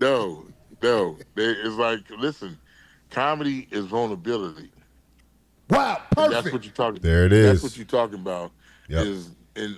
No, no. It's like, listen, comedy is vulnerability, Wow, and that's what perfect. you're talking. There it That's what is. you're talking about. Yep. Is in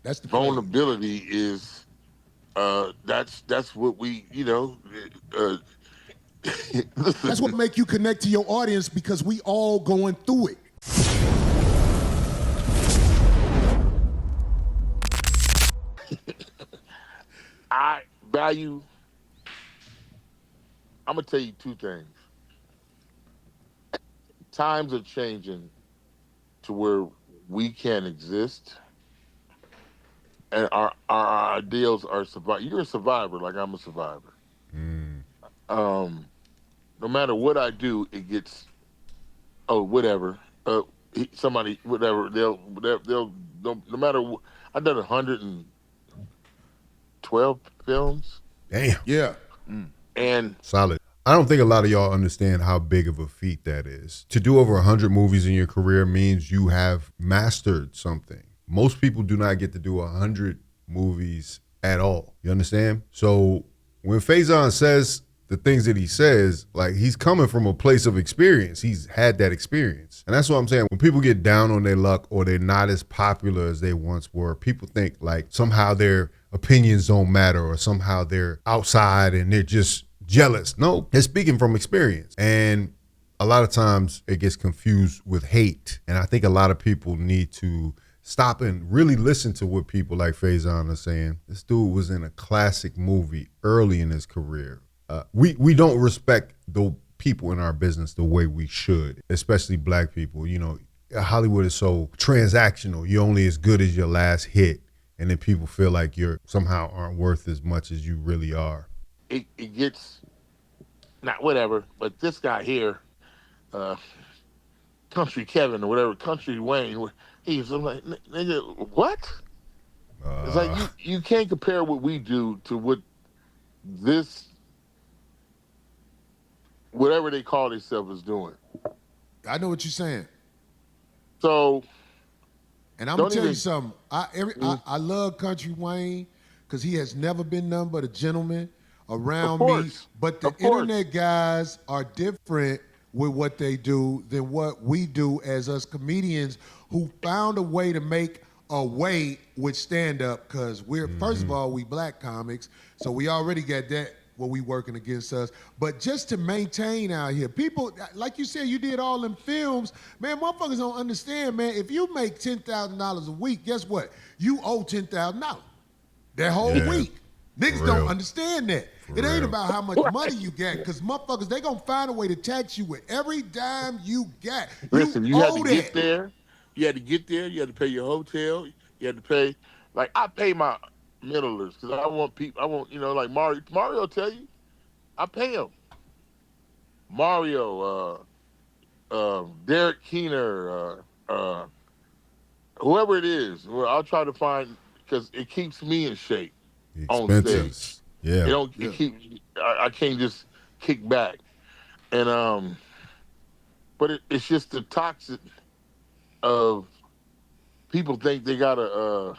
That's the play. vulnerability is that's what we uh, That's what listen. make you connect to your audience because we all going through it. I value. I'm gonna tell you two things. Times are changing to where we can exist, and our ideals are survive. You're a survivor, like I'm a survivor. Mm. Um, no matter what I do, it gets whatever. Somebody whatever they'll no matter what. I've done 112 films, Damn. Yeah. and Solid. I don't think a lot of y'all understand how big of a feat that is. To do over 100 movies in your career means you have mastered something. Most people do not get to do 100 movies at all. You understand? So when Faizon says the things that he says, like he's coming from a place of experience. He's had that experience. And that's what I'm saying. When people get down on their luck or they're not as popular as they once were, people think like somehow their opinions don't matter or somehow they're outside and they're just jealous. No, they're speaking from experience. And a lot of times it gets confused with hate. And I think a lot of people need to stop and really listen to what people like Faizon are saying. This dude was in a classic movie early in his career. We don't respect the people in our business the way we should, especially black people. You know, Hollywood is so transactional. You're only as good as your last hit. And then people feel like you're somehow aren't worth as much as you really are. it gets not whatever. But this guy here, uh, Country Kevin or whatever, Country Wayne, I'm like, nigga, what? It's like Uh, you can't compare what we do to what this whatever they call themselves is doing. I know what you're saying. So And I'm gonna don't tell you even. something. Mm, I love Country Wayne because he has never been none but a gentleman of around me. course, But the of course. internet guys are different with what they do than what we do as us comedians who found a way to make a way with stand up because we're first of all we black comics, so we already got that what we working against us. But just to maintain out here, people like you said, you did all them films, man. Motherfuckers don't understand, man. If you make $10,000 a week, guess what? You owe $10,000 that whole yeah, week. Niggas for don't real. understand that. For It ain't real. about how much money you get, because motherfuckers, they gonna find a way to tax you with every dime you got. You Listen, you had to owe get that. there. You had to get there. You had to pay your hotel. You had to pay. Like I pay my middlers because I want people. I want like Mario. Mario will tell you. I pay him. Mario, Derek Keener, whoever it is. Well, I'll try to find because it keeps me in shape The on stage. expenses. It Yeah. don't. It Yeah. keeps. I can't just kick back and but it's just the toxic of people think they gotta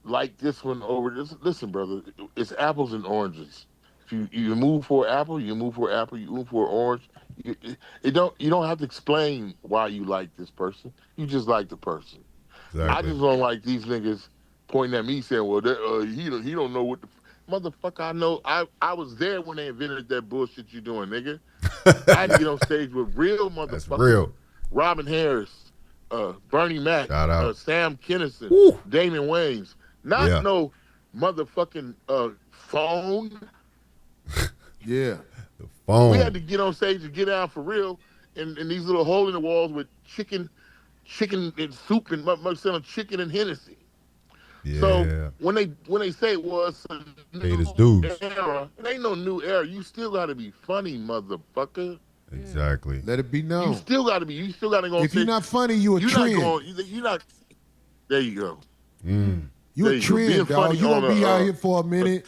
like this one over this. Listen, brother, it's apples and oranges. If you move for apple, you move for apple. You move for orange. You don't have to explain why you like this person. You just like the person. I Exactly. just don't like these niggas pointing at me saying, "Well, he don't know what the motherfucker I know. I was there when they invented that bullshit you doing, nigga. I had to get on stage with real That's motherfuckers. real. Robin Harris, Bernie Mac, Shout out. Sam Kinison, Woo. Damon Wayans. Not Yeah. no motherfucking phone. Yeah. The We had phone. to get on stage and get out for real in these little hole in the walls with chicken and soup and selling chicken and Hennessy. So Yeah. when they say well it's a Paid his new dues. era, it ain't no new era. You still got to be funny, motherfucker. Exactly. Let it be You known. still got to be. You still got to go and If you're say not funny, you a you're not trend. going. You're not. There you go. Mm. You There a you go. Being trend, dog. funny You on gonna be out here a, for a a minute,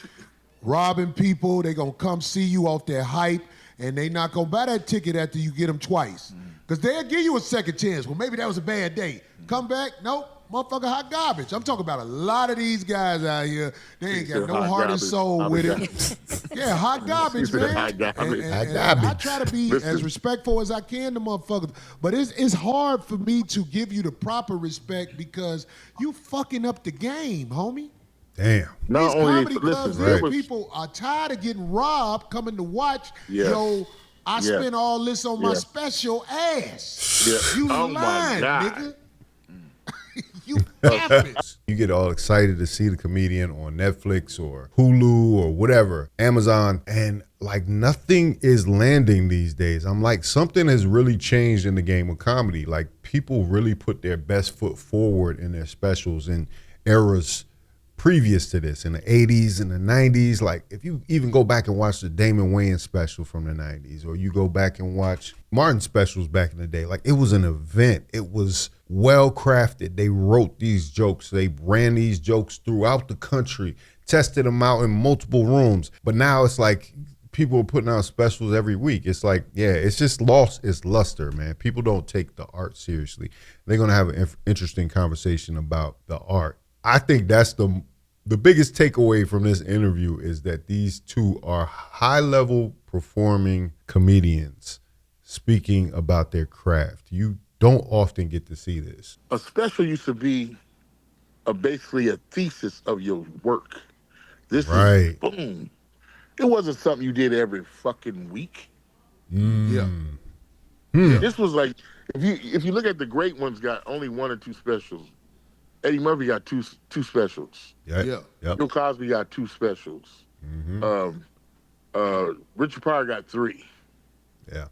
robbing people. They gonna come see you off their hype, and they not gonna buy that ticket after you get them twice. Cause they'll give you a second chance. Well, maybe that was a bad day. Come back, nope. motherfucker hot garbage. I'm talking about a lot of these guys out here. They ain't got no Hot heart and garbage. soul Hot with garbage. it. Yeah, hot garbage, said man. hot garbage. And Hot I garbage. try to be Listen. as respectful as I can to motherfuckers. But it's hard for me to give you the proper respect because you fucking up the game, homie. Damn. Not These only comedy clubs, listen, these people are tired of getting robbed coming to watch. Yes. Yo, I Yes. spent all this on my Yes. special ass. Yeah. You Oh my lying, God. nigga. You capping. You get all excited to see the comedian on Netflix or Hulu or whatever, Amazon, and like nothing is landing these days. I'm like, something has really changed in the game of comedy. Like people really put their best foot forward in their specials in eras previous to this, in the 80s and the 90s. Like if you even go back and watch the Damon Wayans special from the 90s, or you go back and watch Martin specials back in the day, like it was an event. It was well crafted. They wrote these jokes. They ran these jokes throughout the country, tested them out in multiple rooms. But now it's like people are putting out specials every week. It's like, yeah, it's just lost its luster, man. People don't take the art seriously. They're going to have an interesting conversation about the art. I think that's the biggest takeaway from this interview is that these two are high-level performing comedians speaking about their craft. You don't often get to see this. A special used to be basically a thesis of your work. This Right. is boom. It wasn't something you did every fucking week. Yeah. This was like if you look at the great ones, got only one or two specials. Eddie Murphy got two specials. Yeah. Yep. Bill Cosby got two specials. Richard Pryor got three. Yeah.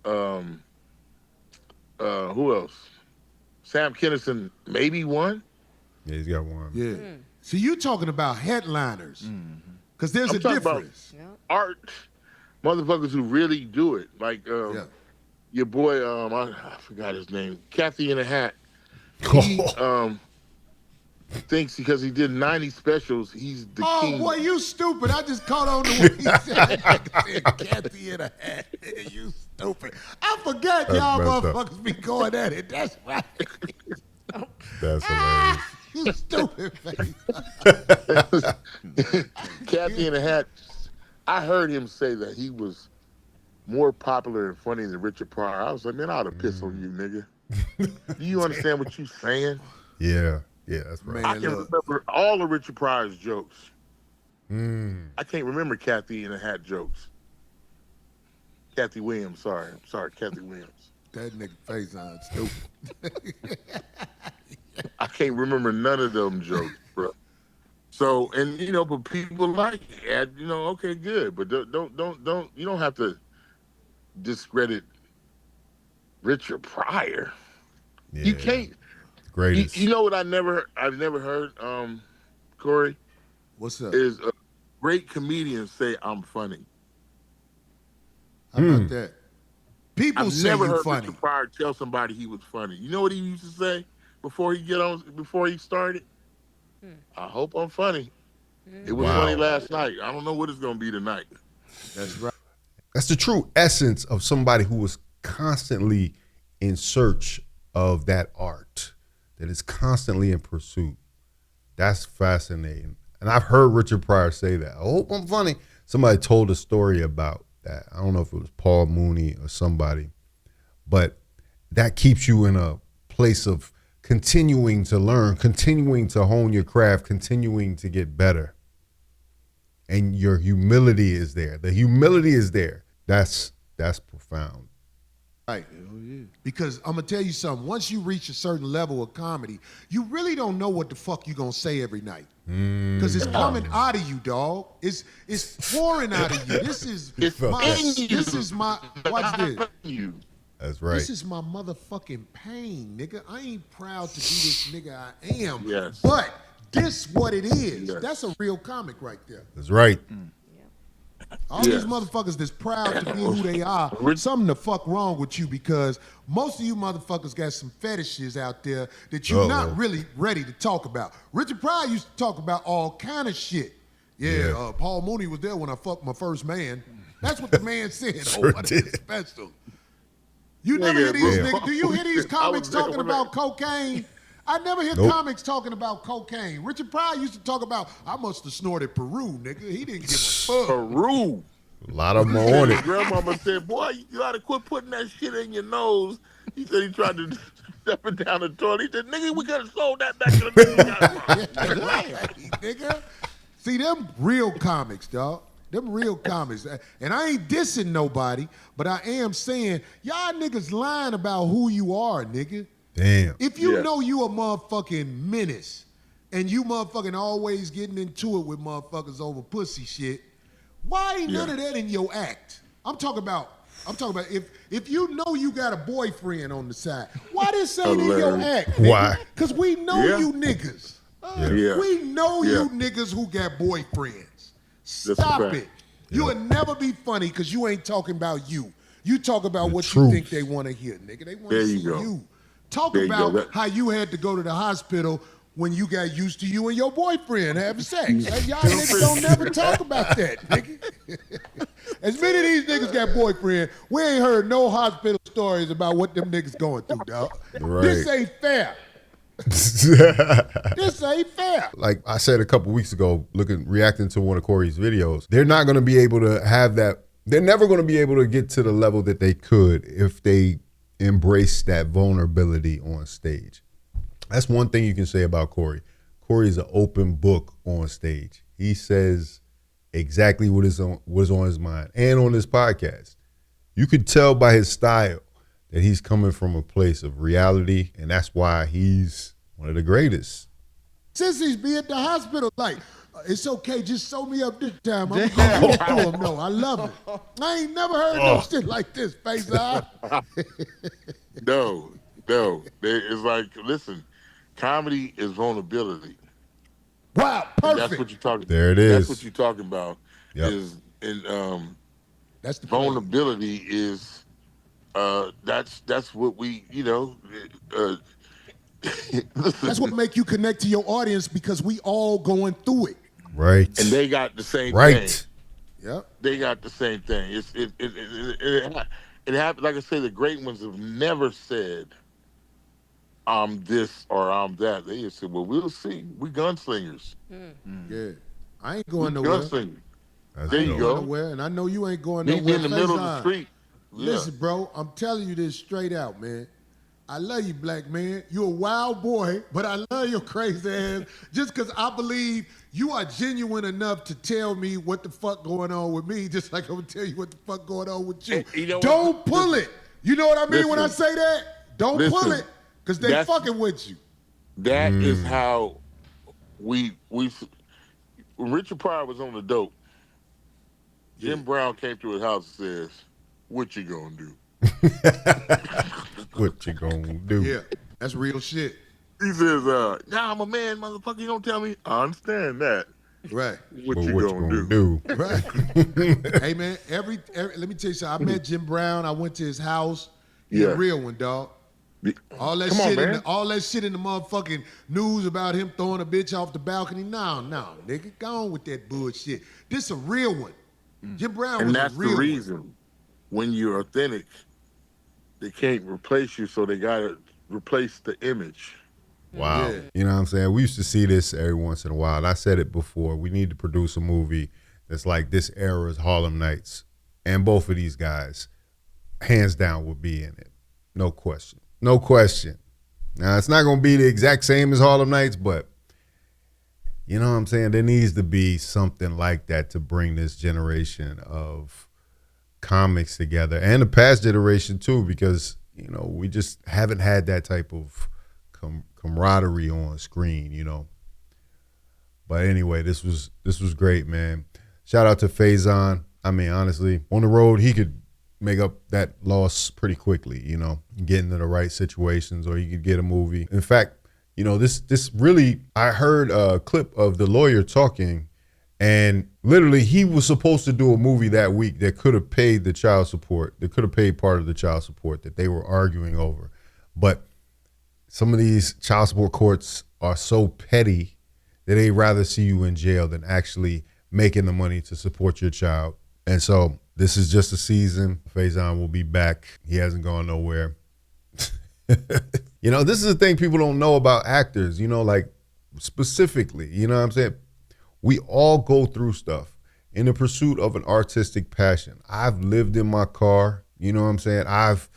Who else? Sam Kinison maybe one. Yeah, he's got one. Yeah. See, you talking about headliners. Because there's I'm a talking about difference. art, motherfuckers who really do it. Like your boy, I forgot his name, Kathy in a Hat. He thinks because he did 90 specials, he's the king. Oh, boy, you stupid. I just caught on to what he said. Said Kathy in a hat. Nigga, you stupid. I forgot y'all messed up. motherfuckers be going at it. That's right. That's hilarious. You stupid face. Kathy in a Hat, I heard him say that he was more popular and funny than Richard Pryor. I was like, man, I ought to piss on you, nigga. Do you understand what you saying? Yeah. Yeah, that's right. Man, I can look. remember all of Richard Pryor's jokes. I can't remember Kathy in a Hat jokes. Kathy Williams, sorry. I'm sorry, Kathy Williams. That nigga Faizon stupid. I can't remember none of them jokes, bro. So, and but people like it. Okay, good, but don't. You don't have to discredit Richard Pryor. Yeah. You can't. Greatest. You know what I've never heard, Corey, What's up? is a great comedian say I'm funny. How about that? People I've say never you heard funny. Richard Pryor tell somebody he was funny. You know what he used to say before he started? I hope I'm funny. It was Wow. funny last night. I don't know what it's gonna be tonight. That's right. That's the true essence of somebody who was constantly in search of that art, that is constantly in pursuit. That's fascinating. And I've heard Richard Pryor say that. I hope I'm funny. Somebody told a story about that. I don't know if it was Paul Mooney or somebody, but that keeps you in a place of continuing to learn, continuing to hone your craft, continuing to get better. And your humility is there. The humility is there. That's profound. Right. Because I'm going to tell you something. Once you reach a certain level of comedy, you really don't know what the fuck you're going to say every night. Because it's coming out of you, dog. It's pouring out of you. This is my watch this. You. That's right. This is my motherfucking pain, nigga. I ain't proud to be this nigga I am. Yes. But this what it is. Yes. That's a real comic right there. That's right. All these motherfuckers that's proud to be who they are, something the fuck wrong with you because most of you motherfuckers got some fetishes out there that you're not really ready to talk about. Richard Pryor used to talk about all kind of shit. Yeah. Paul Mooney was there when I fucked my first man. That's what the man said over the special. You never hear these niggas. Do you hear these comics talking about cocaine? I never hear Nope. comics talking about cocaine. Richard Pryor used to talk about, I must have snorted Peru, nigga. He didn't give a fuck. Peru. A lot of them are on His it. grandmama said, "Boy, you gotta quit putting that shit in your nose." He said he tried to step it down the toilet. He said, "Nigga, we could have sold that back to the nigga who got it from." Right, nigga. See, them real comics, dog. Them real comics. And I ain't dissing nobody, but I am saying, y'all niggas lying about who you are, nigga. Damn. If you Yeah. know you a motherfucking menace and you motherfucking always getting into it with motherfuckers over pussy shit, why ain't none of that in your act? I'm talking about if you know you got a boyfriend on the side, why this ain't in your Hilarious. act? Nigga? Why? Because we know Yeah. you niggas. Yeah. We know Yeah. you niggas who got boyfriends. a Stop fact. it. You will never be funny because you ain't talking about you. You talk about The what truth. you think they want to hear, nigga. They want There to you see go. you. Talk There you about go. That- how you had to go to the hospital when you got used to you and your boyfriend having sex. Y'all niggas don't never talk about that, nigga. As many of these niggas got boyfriend, we ain't heard no hospital stories about what them niggas going through, dog. Right. This ain't fair. This ain't fair. Like I said a couple weeks ago, reacting to one of Corey's videos, they're not going to be able to have that. They're never going to be able to get to the level that they could if they embrace that vulnerability on stage. That's one thing you can say about Corey. Corey's an open book on stage. He says exactly what is on his mind, and on this podcast, you could tell by his style that he's coming from a place of reality, and that's why he's one of the greatest. Sissies be at the hospital like, it's okay, just sew me up this time. I'm going to do them, though. I love it. I ain't never heard no shit like this, Faizon. No. It's like, listen, comedy is vulnerability. Wow, And that's perfect. what you're talking. There it That's is. what you're talking about. Yep. Is in That's the vulnerability is that's what we That's what make you connect to your audience because we all going through it. Right. and they got the same right. thing. Yep. They got the same thing. It happened. Like I say, the great ones have never said, "I'm this" or "I'm that." They just said, "Well, we'll see. We gunslingers. Yeah. I ain't going We nowhere. gunslingers. That's There you dope. go. Nowhere, and I know you ain't going Meet me nowhere. in the middle of the Faizon, street." Yeah. Listen, bro, I'm telling you this straight out, man. I love you, black man. You're a wild boy, but I love your crazy ass just because I believe you are genuine enough to tell me what the fuck going on with me, just like I'm going to tell you what the fuck going on with you. Hey, you know what? Don't pull it. You know what I mean when I Listen. say that? Don't pull Listen. it because they That's- fucking with you. That is how we when Richard Pryor was on the dope. Jim Brown came to his house and says, "What you gonna do?" What you gonna do? Yeah, that's real shit. He says, "Nah, I'm a man, motherfucker. You don't tell me." I understand that. Right. What But you what gonna you do? gonna do? Right. Hey man, every let me tell you something. I met Jim Brown. I went to his house. He a Yeah. real one, dog. All that Come on, shit man. all that shit in the motherfucking news about him throwing a bitch off the balcony. No, nigga, go on with that bullshit. This a real one. Jim Brown And was that's a the real one. reason when you're authentic, they can't replace you, so they gotta replace the image. Wow. Yeah. You know what I'm saying? We used to see this every once in a while. And I said it before. We need to produce a movie that's like this era's Harlem Nights. And both of these guys, hands down, would be in it. No question. No question. Now, it's not going to be the exact same as Harlem Nights, but you know what I'm saying? There needs to be something like that to bring this generation of comics together and the past generation too, because, you know, we just haven't had that type of camaraderie on screen, you know. But anyway, this was great, man. Shout out to Faizon. I mean, honestly, on the road, he could make up that loss pretty quickly, you know, get into the right situations, or he could get a movie. In fact, you know, this really, I heard a clip of the lawyer talking, and literally he was supposed to do a movie that week that could have paid the child support, that could have paid part of the child support that they were arguing over. But some of these child support courts are so petty that they'd rather see you in jail than actually making the money to support your child. And so this is just a season. Faizon will be back. He hasn't gone nowhere. You know, this is the thing people don't know about actors, you know, like specifically, you know what I'm saying? We all go through stuff in the pursuit of an artistic passion. I've lived in my car, you know what I'm saying? I've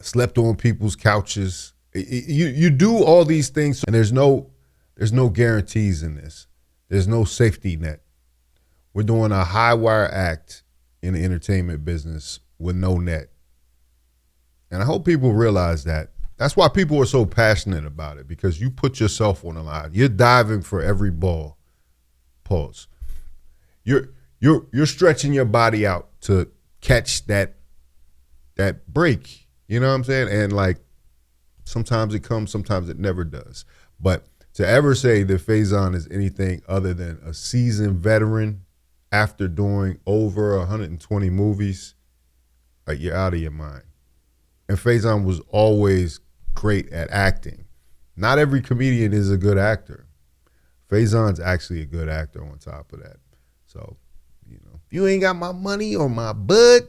slept on people's couches. You do all these things, and there's no guarantees in this. There's no safety net. We're doing a high wire act in the entertainment business with no net. And I hope people realize that. That's why people are so passionate about it, because you put yourself on the line. You're diving for every ball. Pause. You're stretching your body out to catch that break. You know what I'm saying? And like, sometimes it comes, sometimes it never does. But to ever say that Faizon is anything other than a seasoned veteran after doing over 120 movies, like, you're out of your mind. And Faizon was always great at acting. Not every comedian is a good actor. Faizon's actually a good actor on top of that. So, you know, if you ain't got my money or my bud,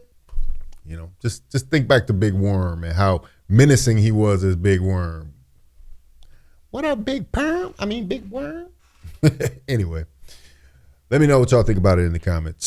you know, just think back to Big Worm and how menacing he was as Big Worm. What up, Big Perm? I mean, Big Worm? Anyway, let me know what y'all think about it in the comments.